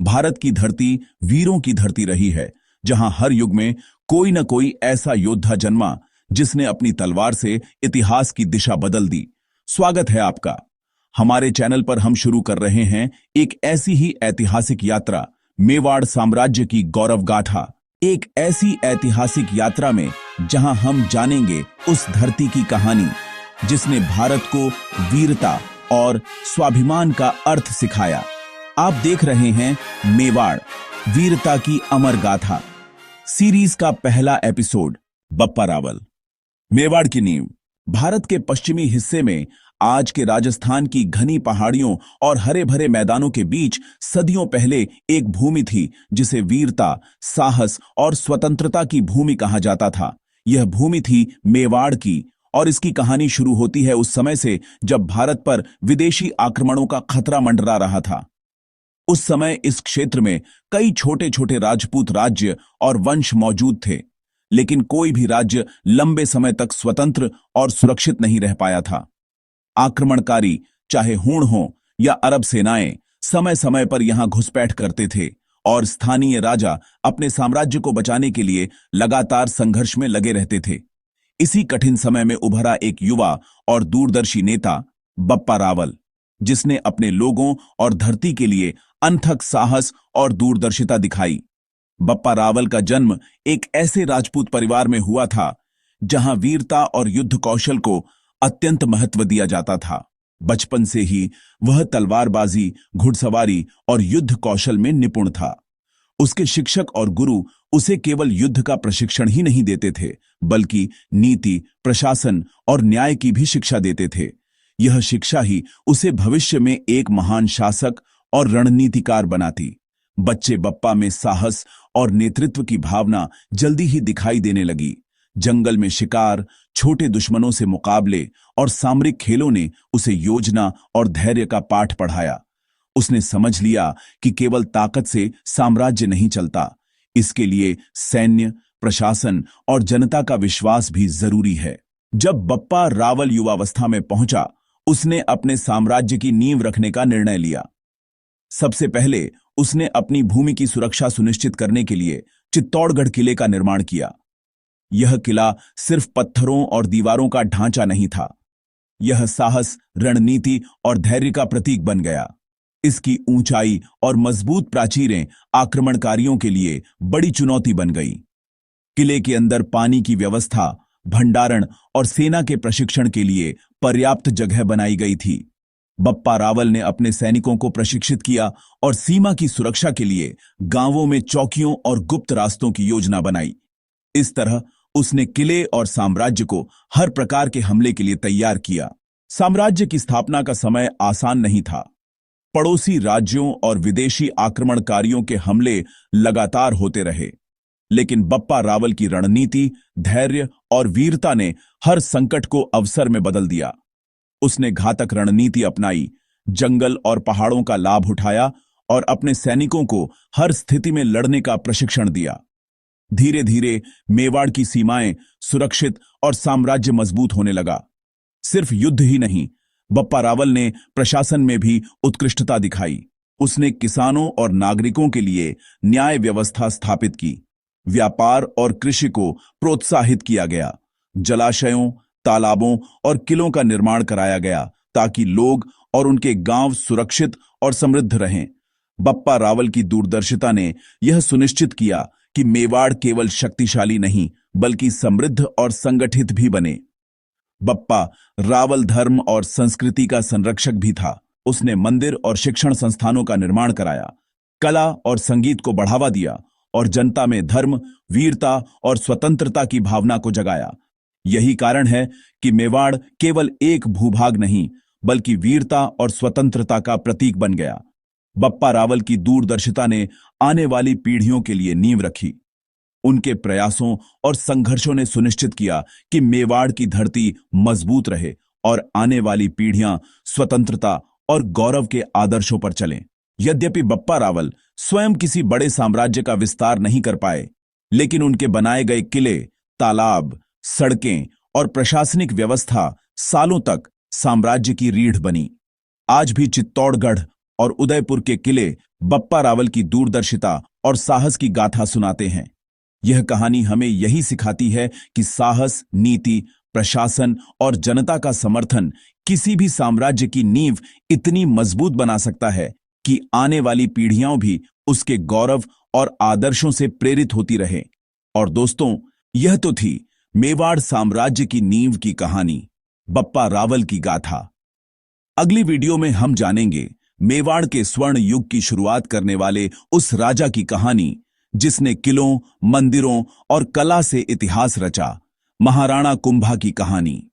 भारत की धरती वीरों की धरती रही है, जहां हर युग में कोई न कोई ऐसा योद्धा जन्मा जिसने अपनी तलवार से इतिहास की दिशा बदल दी। स्वागत है आपका। हमारे चैनल पर हम शुरू कर रहे हैं एक ऐसी ही ऐतिहासिक यात्रा, मेवाड़ साम्राज्य की गौरव गाथा। एक ऐसी ऐतिहासिक यात्रा में जहां हम जानेंगे उस धरती की कहानी जिसने भारत को वीरता और स्वाभिमान का अर्थ सिखाया। आप देख रहे हैं मेवाड़, वीरता की अमर गाथा सीरीज का पहला एपिसोड, बप्पा रावल। मेवाड़ की नींव भारत के पश्चिमी हिस्से में आज के राजस्थान की घनी पहाड़ियों और हरे भरे मैदानों के बीच सदियों पहले एक भूमि थी जिसे वीरता, साहस और स्वतंत्रता की भूमि कहा जाता था। यह भूमि थी मेवाड़ की और इसकी कहानी शुरू होती है उस समय से जब भारत पर विदेशी आक्रमणों का खतरा मंडरा रहा था। उस समय इस क्षेत्र में कई छोटे छोटे राजपूत राज्य और वंश मौजूद थे, लेकिन कोई भी राज्य लंबे समय तक स्वतंत्र और सुरक्षित नहीं रह पाया था। आक्रमणकारी, चाहे हूण हो या अरब सेनाएं, समय समय पर यहां घुसपैठ करते थे और स्थानीय राजा अपने साम्राज्य को बचाने के लिए लगातार संघर्ष में लगे रहते थे। इसी कठिन समय में उभरा एक युवा और दूरदर्शी नेता, बप्पा रावल, जिसने अपने लोगों और धरती के लिए अनथक साहस और दूरदर्शिता दिखाई। बप्पा रावल का जन्म एक ऐसे राजपूत परिवार में हुआ था जहां वीरता और युद्ध कौशल को अत्यंत महत्व दिया जाता था। बचपन से ही वह तलवारबाजी, घुड़सवारी और युद्ध कौशल में निपुण था। उसके शिक्षक और गुरु उसे केवल युद्ध का प्रशिक्षण ही नहीं देते थे, बल्कि नीति, प्रशासन और न्याय की भी शिक्षा देते थे। यह शिक्षा ही उसे भविष्य में एक महान शासक और रणनीतिकार बनाती। बच्चे बप्पा में साहस और नेतृत्व की भावना जल्दी ही दिखाई देने लगी। जंगल में शिकार, छोटे दुश्मनों से मुकाबले और सामरिक खेलों ने उसे योजना और धैर्य का पाठ पढ़ाया। उसने समझ लिया कि केवल ताकत से साम्राज्य नहीं चलता, इसके लिए सैन्य, प्रशासन और जनता का विश्वास भी जरूरी है। जब बप्पा रावल युवावस्था में पहुंचा, उसने अपने साम्राज्य की नींव रखने का निर्णय लिया। सबसे पहले उसने अपनी भूमि की सुरक्षा सुनिश्चित करने के लिए चित्तौड़गढ़ किले का निर्माण किया। यह किला सिर्फ पत्थरों और दीवारों का ढांचा नहीं था, यह साहस, रणनीति और धैर्य का प्रतीक बन गया। इसकी ऊंचाई और मजबूत प्राचीरें आक्रमणकारियों के लिए बड़ी चुनौती बन गई। किले के अंदर पानी की व्यवस्था, भंडारण और सेना के प्रशिक्षण के लिए पर्याप्त जगह बनाई गई थी। बप्पा रावल ने अपने सैनिकों को प्रशिक्षित किया और सीमा की सुरक्षा के लिए गांवों में चौकियों और गुप्त रास्तों की योजना बनाई। इस तरह उसने किले और साम्राज्य को हर प्रकार के हमले के लिए तैयार किया। साम्राज्य की स्थापना का समय आसान नहीं था। पड़ोसी राज्यों और विदेशी आक्रमणकारियों के हमले लगातार होते रहे, लेकिन बप्पा रावल की रणनीति, धैर्य और वीरता ने हर संकट को अवसर में बदल दिया। उसने घातक रणनीति अपनाई, जंगल और पहाड़ों का लाभ उठाया और अपने सैनिकों को हर स्थिति में लड़ने का प्रशिक्षण दिया। धीरे धीरे मेवाड़ की सीमाएं सुरक्षित और साम्राज्य मजबूत होने लगा। सिर्फ युद्ध ही नहीं, बप्पा रावल ने प्रशासन में भी उत्कृष्टता दिखाई। उसने किसानों और नागरिकों के लिए न्याय व्यवस्था स्थापित की। व्यापार और कृषि को प्रोत्साहित किया गया। जलाशयों, तालाबों और किलों का निर्माण कराया गया ताकि लोग और उनके गांव सुरक्षित और समृद्ध रहें। बप्पा रावल की दूरदर्शिता ने यह सुनिश्चित किया कि मेवाड़ केवल शक्तिशाली नहीं बल्कि समृद्ध और संगठित भी बने। बप्पा रावल धर्म और संस्कृति का संरक्षक भी था। उसने मंदिर और शिक्षण संस्थानों का निर्माण कराया, कला और संगीत को बढ़ावा दिया और जनता में धर्म, वीरता और स्वतंत्रता की भावना को जगाया। यही कारण है कि मेवाड़ केवल एक भूभाग नहीं बल्कि वीरता और स्वतंत्रता का प्रतीक बन गया। बप्पा रावल की दूरदर्शिता ने आने वाली पीढ़ियों के लिए नींव रखी। उनके प्रयासों और संघर्षों ने सुनिश्चित किया कि मेवाड़ की धरती मजबूत रहे और आने वाली पीढ़ियां स्वतंत्रता और गौरव के आदर्शों पर चलें। यद्यपि बप्पा रावल स्वयं किसी बड़े साम्राज्य का विस्तार नहीं कर पाए, लेकिन उनके बनाए गए किले, तालाब, सड़कें और प्रशासनिक व्यवस्था सालों तक साम्राज्य की रीढ़ बनी। आज भी चित्तौड़गढ़ और उदयपुर के किले बप्पा रावल की दूरदर्शिता और साहस की गाथा सुनाते हैं। यह कहानी हमें यही सिखाती है कि साहस, नीति, प्रशासन और जनता का समर्थन किसी भी साम्राज्य की नींव इतनी मजबूत बना सकता है कि आने वाली पीढ़ियां भी उसके गौरव और आदर्शों से प्रेरित होती रहे। और दोस्तों, यह तो थी मेवाड़ साम्राज्य की नींव की कहानी, बप्पा रावल की गाथा। अगली वीडियो में हम जानेंगे मेवाड़ के स्वर्ण युग की शुरुआत करने वाले उस राजा की कहानी जिसने किलों, मंदिरों और कला से इतिहास रचा, महाराणा कुंभा की कहानी।